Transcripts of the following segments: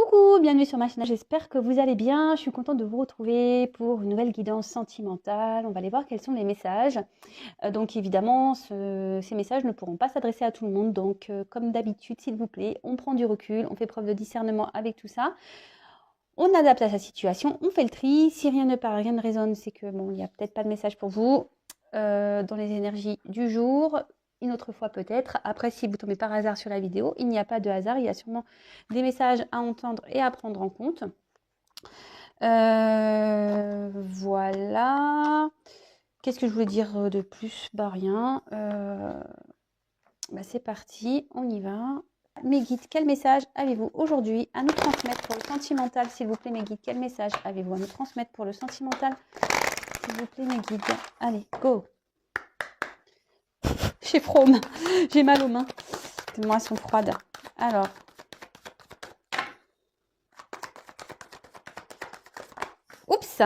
Coucou, bienvenue sur ma chaîne, j'espère que vous allez bien. Je suis contente de vous retrouver pour une nouvelle guidance sentimentale. On va aller voir quels sont les messages. Donc évidemment, ces messages ne pourront pas s'adresser à tout le monde. Donc comme d'habitude, s'il vous plaît, on prend du recul, on fait preuve de discernement avec tout ça. On adapte à sa situation, on fait le tri. Si rien ne parle, rien ne résonne, c'est que bon, il n'y a peut-être pas de message pour vous dans les énergies du jour. Une autre fois peut-être. Après, si vous tombez par hasard sur la vidéo, il n'y a pas de hasard. Il y a sûrement des messages à entendre et à prendre en compte. Voilà. Qu'est-ce que je voulais dire de plus? Bah rien. C'est parti, on y va. Mes guides, quel message avez-vous aujourd'hui à nous transmettre pour le sentimental, s'il vous plaît, mes guides? Quel message avez-vous à nous transmettre pour le sentimental, s'il vous plaît, mes guides? Allez, go! J'ai froid aux mains. J'ai mal aux mains. Tellement elles sont froides. Alors. Oups!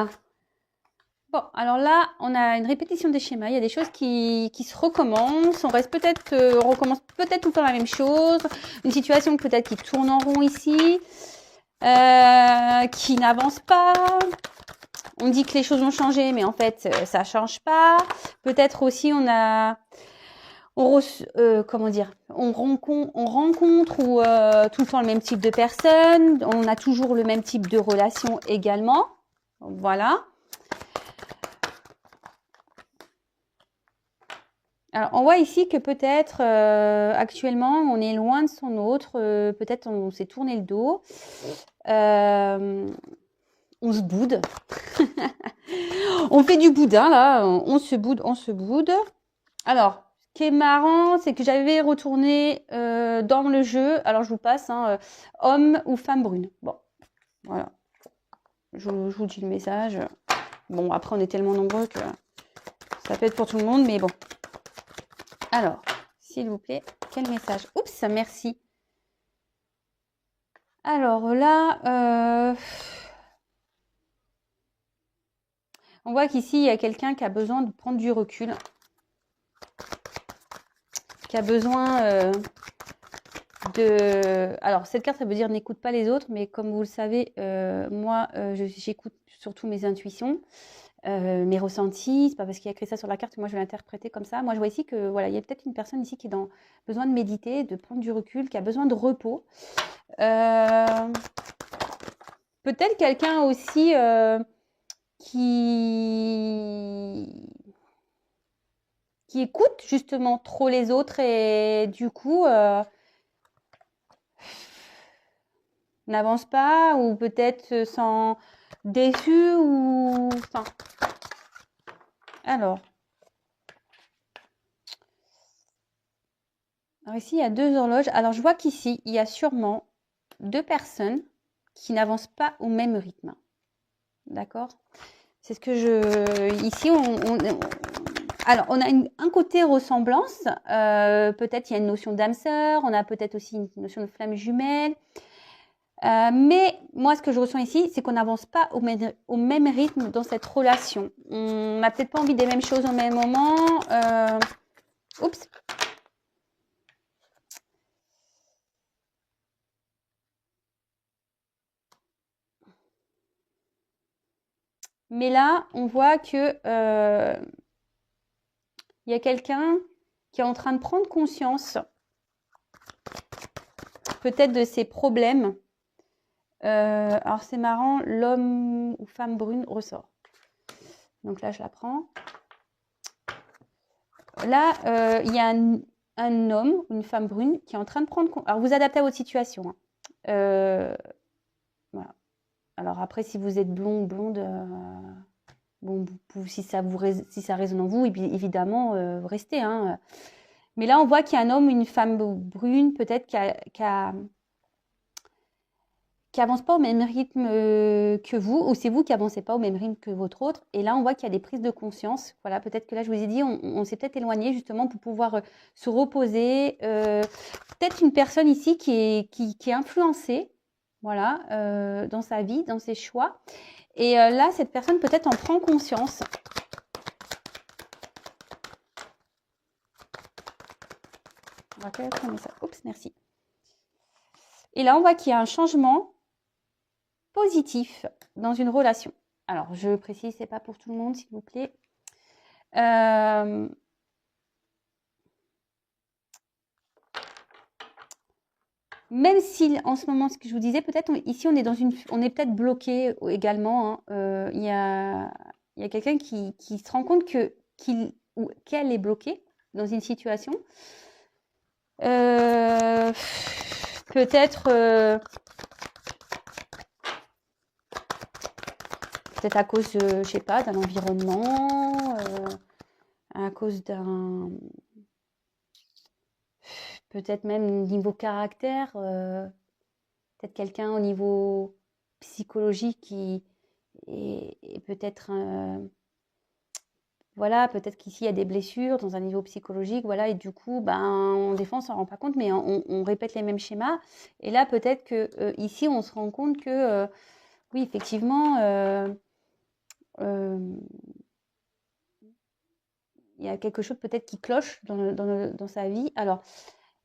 Bon, alors là, on a une répétition des schémas. Il y a des choses qui se recommencent. On recommence peut-être tout le temps la même chose. Une situation peut-être qui tourne en rond ici, qui n'avance pas. On dit que les choses ont changé, mais en fait, ça ne change pas. Peut-être aussi, comment dire, on rencontre ou tout le temps le même type de personne. On a toujours le même type de relation également. Voilà. Alors, on voit ici que peut-être actuellement, on est loin de son autre. Peut-être on s'est tourné le dos. On se boude. On fait du boudin, là. On se boude. Alors, ce qui est marrant, c'est que j'avais retourné dans le jeu. Alors, je vous passe, homme ou femme brune. Bon, voilà. Je vous dis le message. Bon, après, on est tellement nombreux que ça peut être pour tout le monde, mais bon. Alors, s'il vous plaît, quel message? Oups, merci. Alors là, on voit qu'ici, il y a quelqu'un qui a besoin de prendre du recul. Qui a besoin Alors, cette carte, ça veut dire n'écoute pas les autres, mais comme vous le savez, moi, j'écoute surtout mes intuitions. Mes ressentis, c'est pas parce qu'il y a écrit ça sur la carte que moi je vais l'interpréter comme ça. Moi je vois ici que voilà, il y a peut-être une personne ici qui est dans besoin de méditer, de prendre du recul, qui a besoin de repos. Peut-être quelqu'un aussi qui écoute justement trop les autres et du coup n'avance pas ou peut-être se sent déçu ou enfin. Alors ici, il y a deux horloges. Alors, je vois qu'ici, il y a sûrement deux personnes qui n'avancent pas au même rythme. D'accord? C'est ce que je... Ici, alors, on a un côté ressemblance. Peut-être il y a une notion d'âme sœur. On a peut-être aussi une notion de flamme jumelle. Mais moi, ce que je ressens ici, c'est qu'on n'avance pas au même rythme dans cette relation. On n'a peut-être pas envie des mêmes choses au même moment. Oups. Mais là, on voit que il y a quelqu'un qui est en train de prendre conscience peut-être de ses problèmes. Alors c'est marrant, l'homme ou femme brune ressort. Donc là, je la prends. Là, il y a un homme ou une femme brune qui est en train de prendre conscience. Alors vous adaptez à votre situation. Voilà. Alors après, si vous êtes blond ou blonde, bon, si ça résonne en vous, évidemment, restez. Mais là, on voit qu'il y a un homme ou une femme brune, peut-être, qui avance pas au même rythme que vous, ou c'est vous qui avancez pas au même rythme que votre autre. Et là, on voit qu'il y a des prises de conscience. Voilà, peut-être que là, je vous ai dit, on s'est peut-être éloigné justement pour pouvoir se reposer. Peut-être une personne ici qui est influencée, voilà, dans sa vie, dans ses choix. Et là, cette personne peut-être en prend conscience. On va ça. Oups, merci. Et là, on voit qu'il y a un changement positif dans une relation. Alors, je précise, c'est pas pour tout le monde, s'il vous plaît. Même si en ce moment, ce que je vous disais, peut-être ici on est peut-être bloqué également. Hein. Il y a quelqu'un qui se rend compte qu'elle est bloquée dans une situation. Peut-être à cause, je sais pas, d'un environnement, à cause d'un, peut-être même niveau caractère, peut-être quelqu'un au niveau psychologique qui est peut-être, voilà, peut-être qu'ici il y a des blessures dans un niveau psychologique, voilà, et du coup, des fois on s'en rend pas compte, mais on répète les mêmes schémas. Et là, peut-être que ici on se rend compte que oui, effectivement, il y a quelque chose peut-être qui cloche dans sa vie. Alors,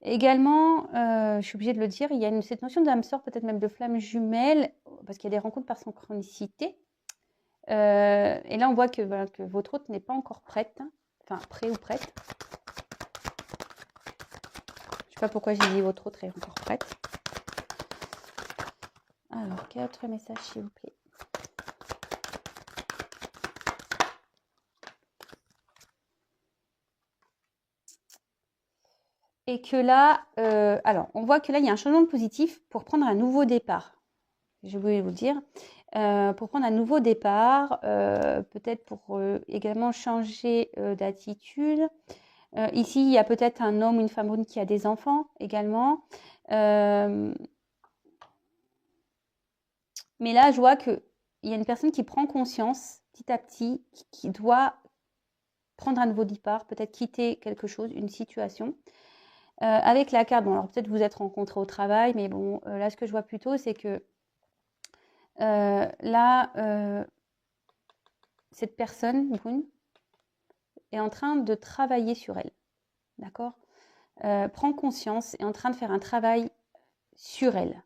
également, je suis obligée de le dire, il y a cette notion d'âme sœur, peut-être même de flamme jumelle, parce qu'il y a des rencontres par synchronicité. Et là, on voit que votre hôte n'est pas encore prête, hein. Enfin, prêt ou prête. Je sais pas pourquoi j'ai dit votre hôte est encore prête. Alors, quel autre message, s'il vous plaît? Et que là, alors, on voit que là, il y a un changement positif pour prendre un nouveau départ. Je voulais vous le dire. Pour prendre un nouveau départ, peut-être pour également changer d'attitude. Ici, il y a peut-être un homme ou une femme brune qui a des enfants également. Mais là, je vois qu'il y a une personne qui prend conscience petit à petit, qui doit prendre un nouveau départ, peut-être quitter quelque chose, une situation. Avec la carte, bon, alors peut-être vous êtes rencontrés au travail, mais bon, là, ce que je vois plutôt, c'est que là, cette personne brune est en train de travailler sur elle, d'accord? Prend conscience, est en train de faire un travail sur elle,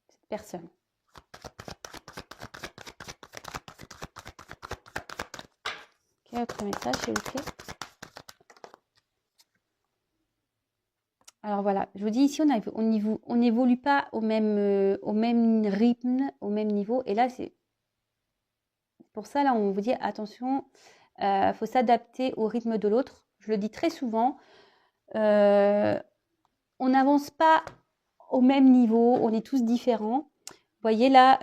cette personne. Quel autre message, s'il vous plaît? Alors voilà, je vous dis ici, on n'évolue pas au même rythme, au même niveau. Et là, c'est pour ça, là, on vous dit attention, faut s'adapter au rythme de l'autre. Je le dis très souvent, on n'avance pas au même niveau, on est tous différents. Vous voyez là,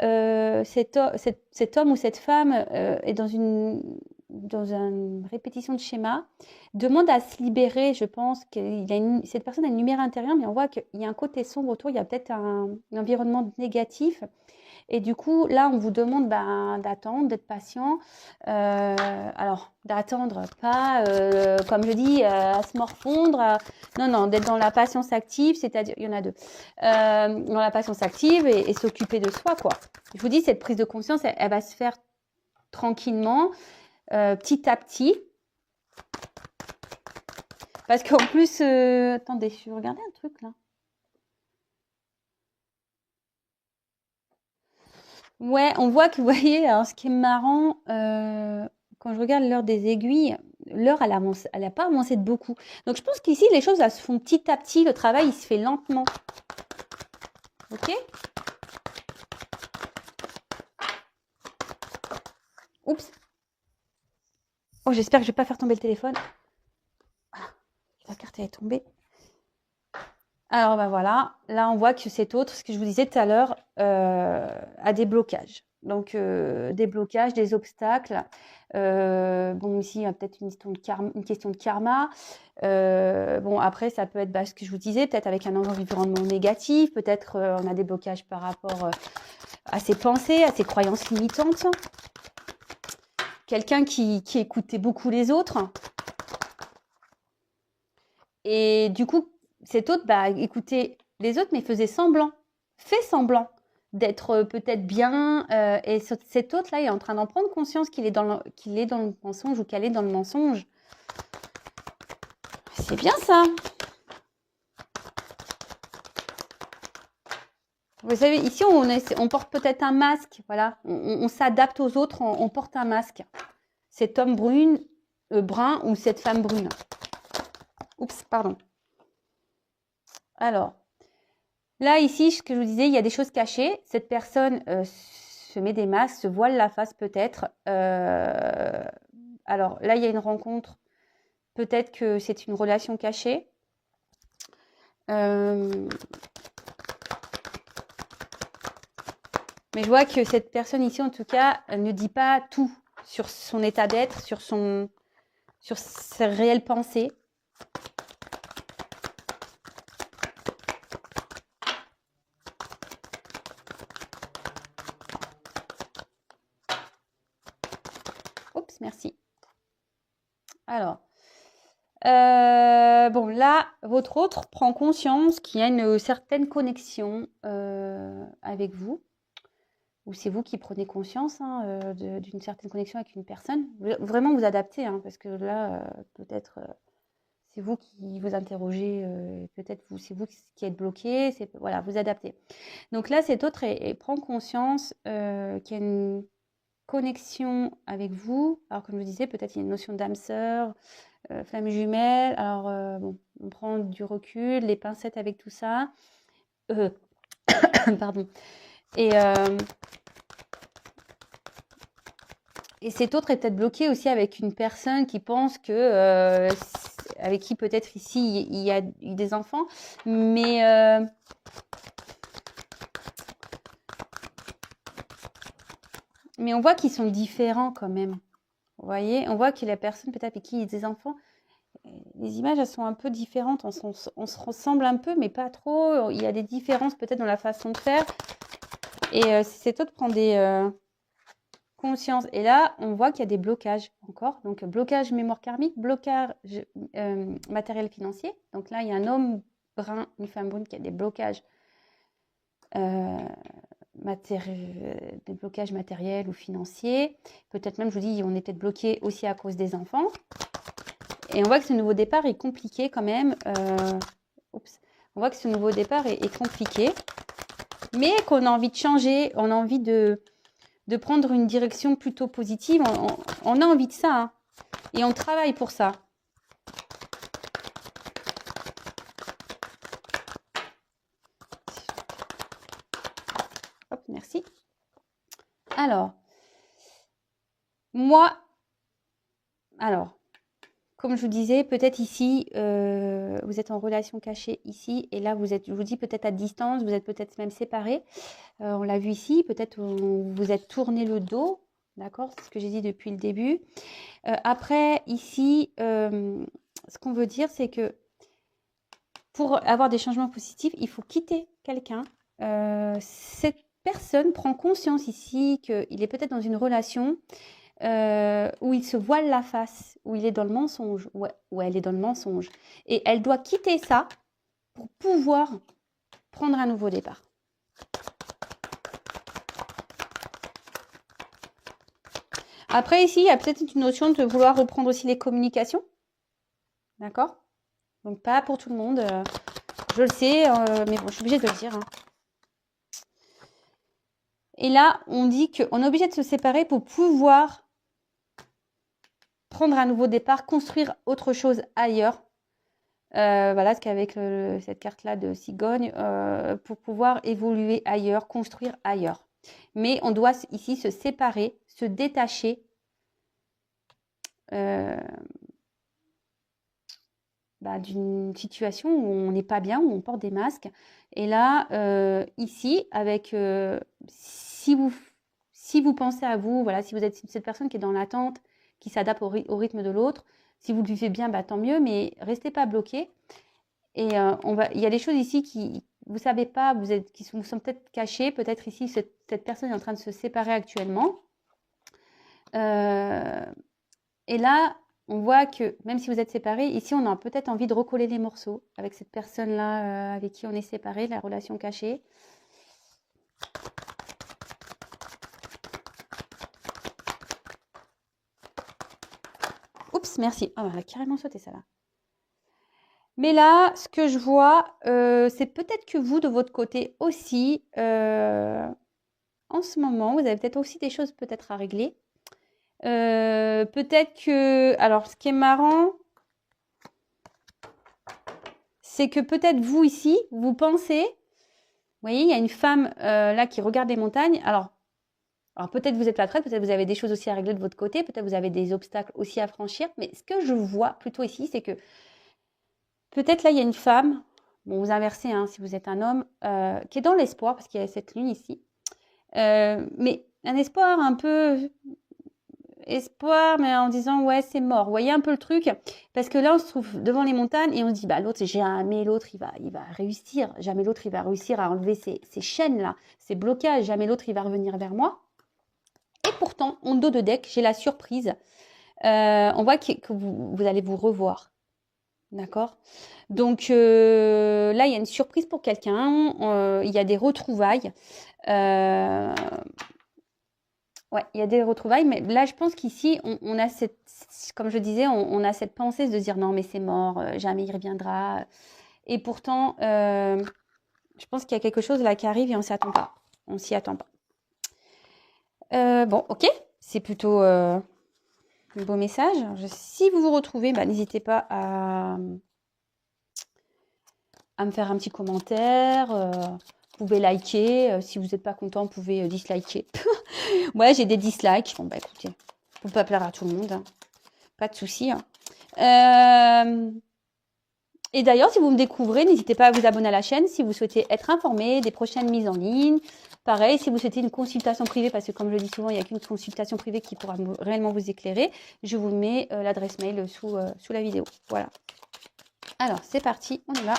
cet homme ou cette femme est dans une répétition de schéma, demande à se libérer. Je pense que cette personne a une lumière intérieure, mais on voit qu'il y a un côté sombre autour, il y a peut-être un environnement négatif. Et du coup, là, on vous demande d'attendre, d'être patient. Alors, d'attendre, pas, comme je dis, à se morfondre. Non, d'être dans la patience active, c'est-à-dire, il y en a deux. Dans la patience active et s'occuper de soi, quoi. Je vous dis, cette prise de conscience, elle va se faire tranquillement, petit à petit. Parce qu'en plus, attendez, je vais regarder un truc, là. Ouais, on voit que, vous voyez, alors ce qui est marrant, quand je regarde l'heure des aiguilles, l'heure, elle a pas avancé de beaucoup. Donc, je pense qu'ici, les choses, elles se font petit à petit. Le travail, il se fait lentement. Ok? Oups. Oh, j'espère que je vais pas faire tomber le téléphone. Ah, la carte, elle est tombée. Alors, voilà. Là, on voit que cet autre, ce que je vous disais tout à l'heure, a des blocages. Donc, des blocages, des obstacles. Bon, ici, il y a peut-être une question de karma. Bon, après, ça peut être ce que je vous disais, peut-être avec un environnement négatif. Peut-être on a des blocages par rapport à ses pensées, à ses croyances limitantes. Quelqu'un qui écoutait beaucoup les autres. Et du coup, cet autre, écoutait les autres, mais fait semblant d'être peut-être bien. Et cet autre-là est en train d'en prendre conscience qu'il est dans le mensonge ou qu'elle est dans le mensonge. C'est bien ça. Vous savez, ici, on porte peut-être un masque. Voilà, on s'adapte aux autres, on porte un masque. Cet homme brun ou cette femme brune. Oups, pardon. Alors, là, ici, ce que je vous disais, il y a des choses cachées. Cette personne se met des masques, se voile la face peut-être. Alors, là, il y a une rencontre. Peut-être que c'est une relation cachée. Mais je vois que cette personne ici, en tout cas, ne dit pas tout sur son état d'être, sur ses réelles pensées. Oups, merci. Alors, bon, là, votre autre prend conscience qu'il y a une certaine connexion avec vous. Ou c'est vous qui prenez conscience d'une certaine connexion avec une personne. Vraiment vous adaptez, hein, parce que là, peut-être, c'est vous qui vous interrogez, peut-être c'est vous qui êtes bloqué, voilà, vous adaptez. Donc là, cet autre prend conscience qu'il y a une connexion avec vous. Alors, comme je vous disais, peut-être il y a une notion d'âme sœur, flamme jumelle. Alors, bon, on prend du recul, les pincettes avec tout ça. Pardon. Et cet autre est peut-être bloqué aussi avec une personne qui pense que, avec qui peut-être ici il y a eu des enfants, mais on voit qu'ils sont différents quand même. Vous voyez, on voit que la personne peut-être avec qui il y a des enfants, les images elles sont un peu différentes, on se ressemble un peu, mais pas trop. Il y a des différences peut-être dans la façon de faire. Et cet autre prend des conscience. Et là, on voit qu'il y a des blocages encore. Donc, blocage mémoire karmique, blocage matériel financier. Donc là, il y a un homme brun, une femme brune qui a des blocages, des blocages matériels ou financiers. Peut-être même, je vous dis, on est peut-être bloqué aussi à cause des enfants. Et on voit que ce nouveau départ est compliqué quand même. On voit que ce nouveau départ est compliqué. Mais qu'on a envie de changer, on a envie de prendre une direction plutôt positive. On a envie de ça, hein, et on travaille pour ça. Hop, merci. Alors, comme je vous disais, peut-être ici, vous êtes en relation cachée ici, et là, je vous dis peut-être à distance, vous êtes peut-être même séparés. On l'a vu ici, peut-être vous êtes tourné le dos, d'accord? C'est ce que j'ai dit depuis le début. Après, ici, ce qu'on veut dire, c'est que pour avoir des changements positifs, il faut quitter quelqu'un. Cette personne prend conscience ici qu'il est peut-être dans une relation où il se voile la face, où il est dans le mensonge, où elle est dans le mensonge. Et elle doit quitter ça pour pouvoir prendre un nouveau départ. Après, ici, il y a peut-être une notion de vouloir reprendre aussi les communications. D'accord? Donc, pas pour tout le monde. Je le sais, mais bon, je suis obligée de le dire. Hein. Et là, on dit qu'on est obligé de se séparer pour pouvoir prendre un nouveau départ, construire autre chose ailleurs. Voilà, ce qu'avec cette carte-là de cigogne, pour pouvoir évoluer ailleurs, construire ailleurs. Mais on doit ici se séparer, se détacher d'une situation où on n'est pas bien, où on porte des masques. Et là, ici, avec si vous pensez à vous, voilà, si vous êtes cette personne qui est dans l'attente, qui s'adapte au rythme de l'autre, si vous le vivez bien, tant mieux, mais restez pas bloqué. Et il y a des choses ici qui, vous savez pas, qui sont peut-être cachées. Peut-être ici, cette personne est en train de se séparer actuellement. Et là, on voit que même si vous êtes séparés, ici, on a peut-être envie de recoller les morceaux avec cette personne-là avec qui on est séparés, la relation cachée. Oups, merci. Oh, elle a carrément sauté, ça là. Mais là, ce que je vois, c'est peut-être que vous, de votre côté aussi, en ce moment, vous avez peut-être aussi des choses peut-être à régler. Peut-être que... Alors, ce qui est marrant, c'est que peut-être vous ici, vous pensez... Vous voyez, il y a une femme là qui regarde les montagnes. Alors peut-être vous êtes pas prête, peut-être vous avez des choses aussi à régler de votre côté, peut-être vous avez des obstacles aussi à franchir. Mais ce que je vois plutôt ici, c'est que peut-être là, il y a une femme, bon, vous inversez hein, si vous êtes un homme, qui est dans l'espoir, parce qu'il y a cette lune ici. Mais un espoir un peu espoir, mais en disant ouais, c'est mort. Vous voyez un peu le truc? Parce que là, on se trouve devant les montagnes et on se dit bah l'autre, jamais l'autre, il va réussir. Jamais l'autre, il va réussir à enlever ces chaînes-là, ces blocages. Jamais l'autre, il va revenir vers moi. Et pourtant, en dos de deck, j'ai la surprise. On voit que vous allez vous revoir. D'accord? Donc là, il y a une surprise pour quelqu'un. Il y a des retrouvailles. Ouais, il y a des retrouvailles, mais là, je pense qu'ici, on a cette, comme je disais, on a cette pensée de se dire non, mais c'est mort, jamais il reviendra. Et pourtant, je pense qu'il y a quelque chose là qui arrive et on s'y attend pas. On s'y attend pas. Bon, ok, c'est plutôt un beau message. Si vous vous retrouvez, bah, n'hésitez pas à me faire un petit commentaire. Vous pouvez liker. Si vous n'êtes pas content, vous pouvez disliker. Ouais, j'ai des dislikes. Bon, bah écoutez, faut pas plaire à tout le monde. Hein. Pas de souci. Hein. Et d'ailleurs, si vous me découvrez, n'hésitez pas à vous abonner à la chaîne si vous souhaitez être informé des prochaines mises en ligne. Pareil, si vous souhaitez une consultation privée, parce que comme je le dis souvent, il n'y a qu'une consultation privée qui pourra réellement vous éclairer, je vous mets l'adresse mail sous la vidéo. Voilà. Alors, c'est parti, on y va.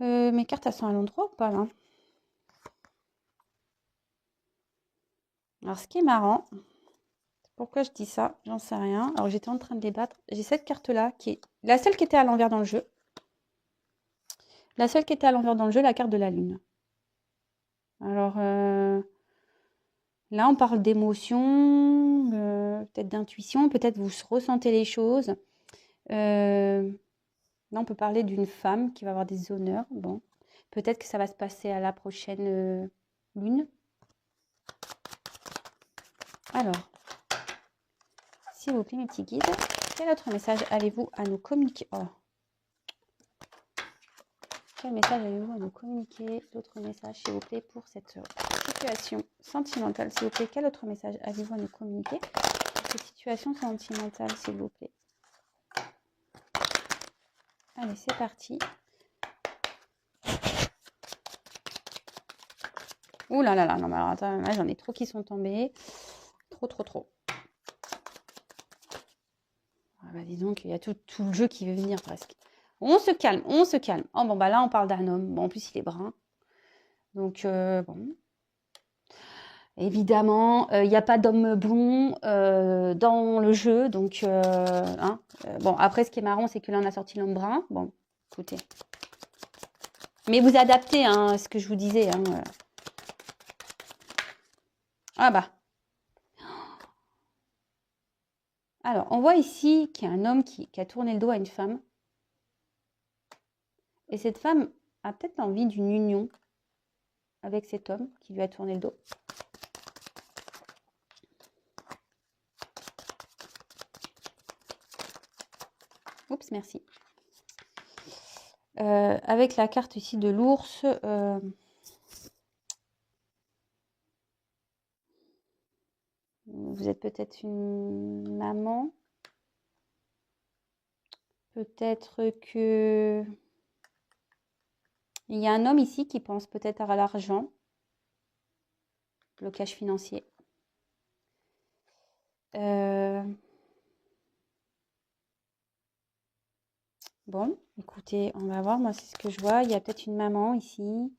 Mes cartes, elles sont à l'endroit ou pas là? Alors, ce qui est marrant, pourquoi je dis ça? J'en sais rien. Alors, j'étais en train de débattre. J'ai cette carte-là qui est la seule qui était à l'envers dans le jeu. La seule qui était à l'envers dans le jeu, la carte de la lune. Alors, là, on parle d'émotion, peut-être d'intuition, peut-être vous ressentez les choses. Là, on peut parler d'une femme qui va avoir des honneurs. Bon, peut-être que ça va se passer à la prochaine lune. Alors, s'il vous plaît, mes petits guides, quel autre message avez-vous à nous communiquer? Oh. Quel message avez-vous à nous communiquer? D'autres messages, s'il vous plaît, pour cette situation sentimentale, s'il vous plaît. Quel autre message avez-vous à nous communiquer pour cette situation sentimentale, s'il vous plaît? Allez, c'est parti. Ouh là là là, non, mais alors attends, là j'en ai trop qui sont tombés. Trop. Ah bah dis donc, il y a tout le jeu qui veut venir presque. On se calme. Oh bon, bah là on parle d'un homme. Bon, en plus il est brun. Donc, bon. Évidemment, il n'y a pas d'homme blond dans le jeu. Donc, hein, bon, après ce qui est marrant, c'est que là on a sorti l'homme brun. Bon, écoutez. Mais vous adaptez hein, ce que je vous disais. Hein. Ah bah. Alors, on voit ici qu'il y a un homme qui a tourné le dos à une femme. Et cette femme a peut-être envie d'une union avec cet homme qui lui a tourné le dos. Oups, merci. Avec la carte ici de l'ours, vous êtes peut-être une maman. Peut-être que... Il y a un homme ici qui pense peut-être à l'argent. Blocage financier. Bon, écoutez, on va voir. Moi, c'est ce que je vois. Il y a peut-être une maman ici.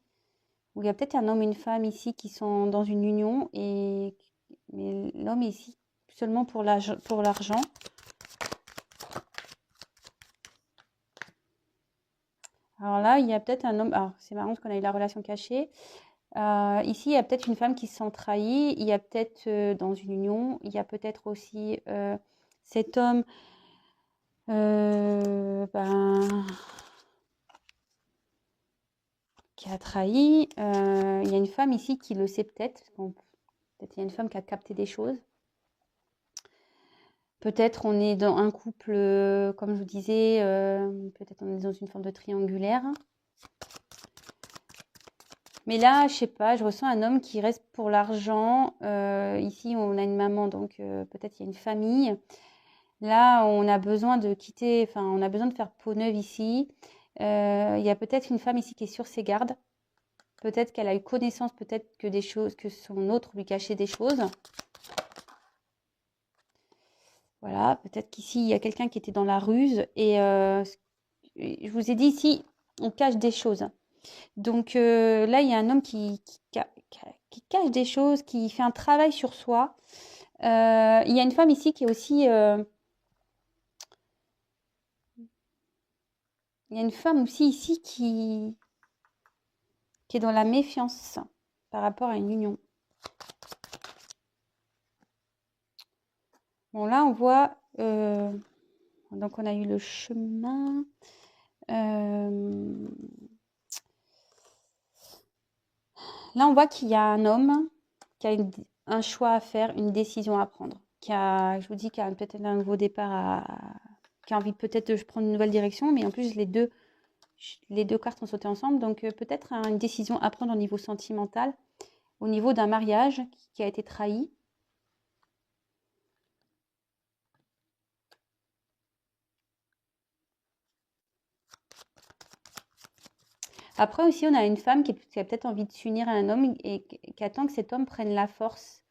Ou il y a peut-être un homme et une femme ici qui sont dans une union. Mais l'homme est ici seulement pour l'argent. Alors là, il y a peut-être un homme... Alors, c'est marrant parce qu'on a eu la relation cachée. Ici, il y a peut-être une femme qui se sent trahie. Il y a peut-être dans une union, il y a peut-être aussi cet homme Qui a trahi. Il y a une femme ici qui le sait peut-être. Peut-être il y a une femme qui a capté des choses. Peut-être on est dans un couple, comme je vous disais, peut-être on est dans une forme de triangulaire. Mais là, je sais pas, je ressens un homme qui reste pour l'argent. Ici, on a une maman, donc peut-être il y a une famille. Là, on a besoin de quitter, enfin, on a besoin de faire peau neuve ici. Il y a peut-être une femme ici qui est sur ses gardes. Peut-être qu'elle a eu connaissance, peut-être que des choses, que son autre lui cachait des choses. Voilà, peut-être qu'ici, il y a quelqu'un qui était dans la ruse. Et je vous ai dit ici, on cache des choses. Donc là, il y a un homme qui cache des choses, qui fait un travail sur soi. Il y a une femme ici qui est aussi... il y a une femme aussi ici qui est dans la méfiance par rapport à une union. Bon, là, on voit... donc, on a eu le chemin. Là, on voit qu'il y a un homme qui a un choix à faire, une décision à prendre. Je vous dis, qu'il y a peut-être un nouveau départ qui a envie peut-être de prendre une nouvelle direction, mais en plus, les deux cartes ont sauté ensemble. Donc, peut-être une décision à prendre au niveau sentimental, au niveau d'un mariage qui a été trahi. Après aussi, on a une femme qui a peut-être envie de s'unir à un homme et qui attend que cet homme prenne la force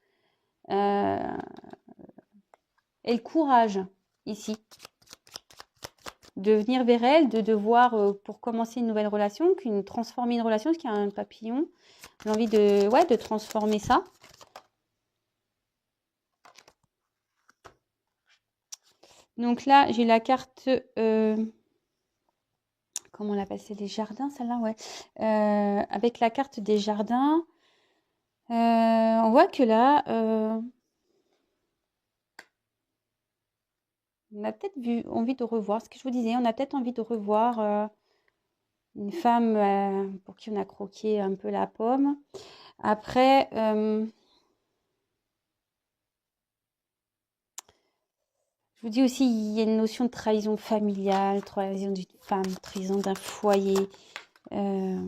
et le courage ici de venir vers elle, de devoir, pour commencer une nouvelle relation, transformer une relation, parce qu'il y a un papillon. J'ai envie de transformer ça. Donc là, j'ai la carte... comment on l'appelle? C'est les jardins, celle-là, ouais. Avec la carte des jardins, on voit que là, on a peut-être envie de revoir, ce que je vous disais, on a peut-être envie de revoir une femme pour qui on a croqué un peu la pomme. Après, je vous dis aussi, il y a une notion de trahison familiale, trahison d'une femme, trahison d'un foyer. Et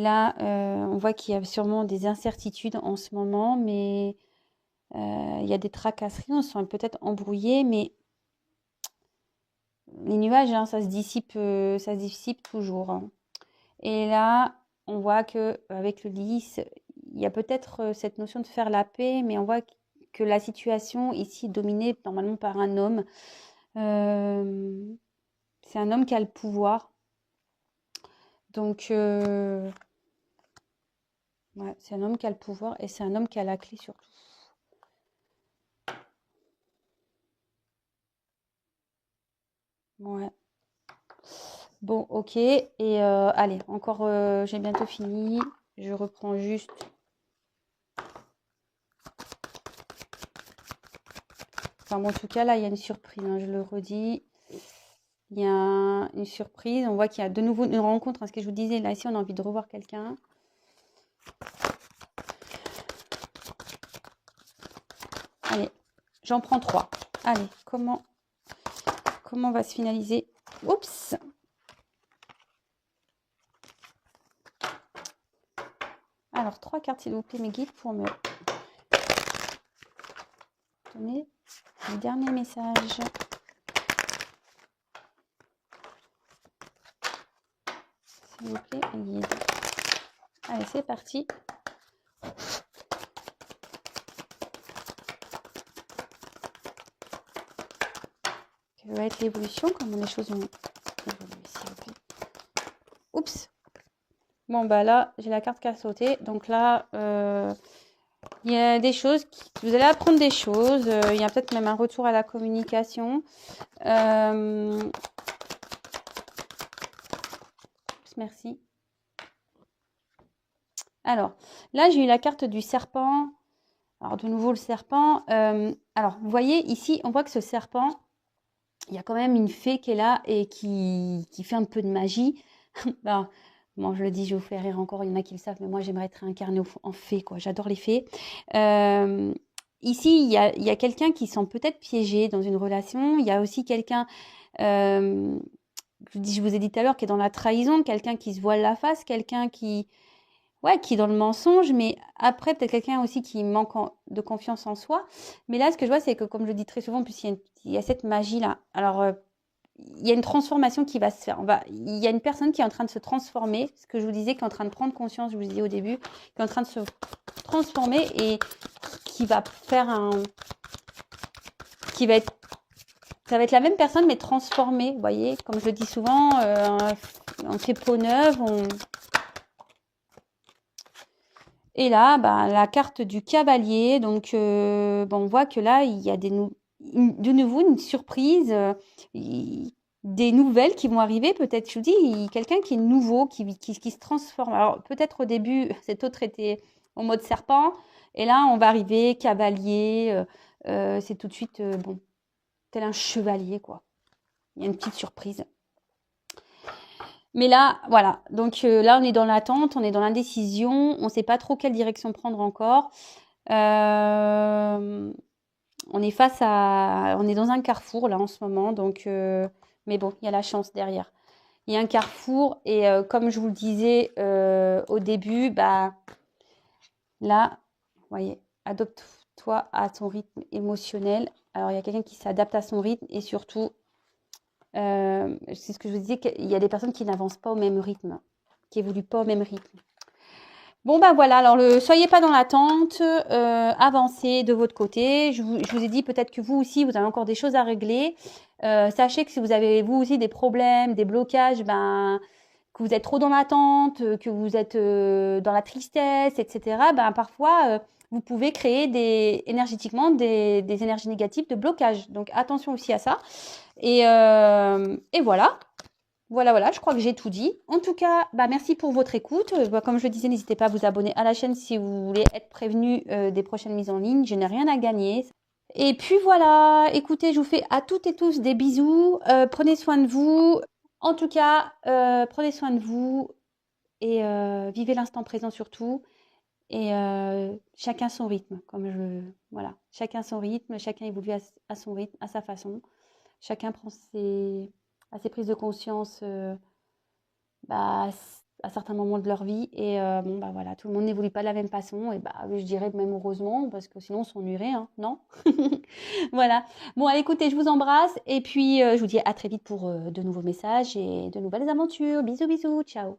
là, on voit qu'il y a sûrement des incertitudes en ce moment, mais il y a des tracasseries, on se sent peut-être embrouillé, mais les nuages, hein, ça se dissipe toujours, hein. Et là, on voit que avec le lys, il y a peut-être cette notion de faire la paix, mais on voit que la situation ici est dominée normalement par un homme. C'est un homme qui a le pouvoir. Donc, ouais, c'est un homme qui a le pouvoir et c'est un homme qui a la clé surtout. Ouais. Bon, ok. Et allez, encore, j'ai bientôt fini. Je reprends juste. Enfin, bon, en tout cas, là, il y a une surprise, hein, je le redis. Il y a une surprise. On voit qu'il y a de nouveau une rencontre. Hein, ce que je vous disais, là, ici, on a envie de revoir quelqu'un. Allez, j'en prends 3. Allez, comment va se finaliser? Oups! Alors, 3 cartes, s'il vous plaît, mes guides, pour me donner le dernier message. S'il vous plaît, mes guides. Allez, c'est parti. Quelle va être l'évolution? Comment les choses vont évoluer, s'il vous plaît? Oups! Bon, bah là, j'ai la carte qui a sauté. Donc là, il y a des choses, vous allez apprendre des choses. Il y a peut-être même un retour à la communication. Merci. Alors, là, j'ai eu la carte du serpent. Alors, de nouveau, le serpent. Alors, vous voyez, ici, on voit que ce serpent, il y a quand même une fée qui est là et qui fait un peu de magie. Ben, bon, je le dis, je vous fais rire encore, il y en a qui le savent, mais moi j'aimerais être incarnée en fée, quoi. J'adore les fées. Euh, Ici, il y a quelqu'un qui sent peut-être piégé dans une relation. Il y a aussi quelqu'un, euh, je vous ai dit tout à l'heure, qui est dans la trahison, quelqu'un qui se voile la face, quelqu'un qui, ouais, qui est dans le mensonge, mais après, peut-être quelqu'un aussi qui manque de confiance en soi. Mais là, ce que je vois, c'est que, comme je le dis très souvent, en plus, il y a cette magie-là. Alors, il y a une transformation qui va se faire. Il y a une personne qui est en train de se transformer, ce que je vous disais, qui est en train de prendre conscience, je vous disais au début, qui est en train de se transformer et qui va faire qui va être, ça va être la même personne mais transformée, vous voyez, comme je le dis souvent, on fait peau neuve, et là, bah, la carte du cavalier, donc bon, on voit que là, il y a de nouveau une surprise, des nouvelles qui vont arriver. Peut-être, je vous dis, quelqu'un qui est nouveau, qui se transforme. Alors, peut-être au début, cet autre était en mode serpent, et là, on va arriver, cavalier, c'est tout de suite, bon, tel un chevalier, quoi. Il y a une petite surprise. Mais là, voilà. Donc là, on est dans l'attente, on est dans l'indécision, on ne sait pas trop quelle direction prendre encore. Euh, on est on est dans un carrefour là en ce moment, donc mais bon, il y a la chance derrière. Il y a un carrefour et comme je vous le disais au début, bah là, vous voyez, adopte-toi à ton rythme émotionnel. Alors il y a quelqu'un qui s'adapte à son rythme et surtout, c'est ce que je vous disais, qu'il y a des personnes qui n'avancent pas au même rythme, qui évoluent pas au même rythme. Bon ben voilà, alors soyez pas dans l'attente, avancez de votre côté. Je vous ai dit peut-être que vous aussi, vous avez encore des choses à régler. Sachez que si vous avez vous aussi des problèmes, des blocages, ben que vous êtes trop dans l'attente, que vous êtes dans la tristesse, etc. Ben parfois vous pouvez créer énergétiquement des énergies négatives de blocage. Donc attention aussi à ça. Et voilà. Voilà, je crois que j'ai tout dit. En tout cas, bah, merci pour votre écoute. Comme je le disais, n'hésitez pas à vous abonner à la chaîne si vous voulez être prévenu des prochaines mises en ligne. Je n'ai rien à gagner. Et puis voilà, écoutez, je vous fais à toutes et tous des bisous. Prenez soin de vous. En tout cas, prenez soin de vous et vivez l'instant présent surtout. Et chacun son rythme, voilà, chacun son rythme, chacun évolue à son rythme, à sa façon. Chacun prend à ses prises de conscience bah, à certains moments de leur vie. Et bon, bah voilà, tout le monde n'évolue pas de la même façon. Et bah, je dirais même heureusement, parce que sinon on s'ennuierait, hein, non? Voilà. Bon, allez, écoutez, je vous embrasse. Et puis, je vous dis à très vite pour de nouveaux messages et de nouvelles aventures. Bisous, bisous, ciao.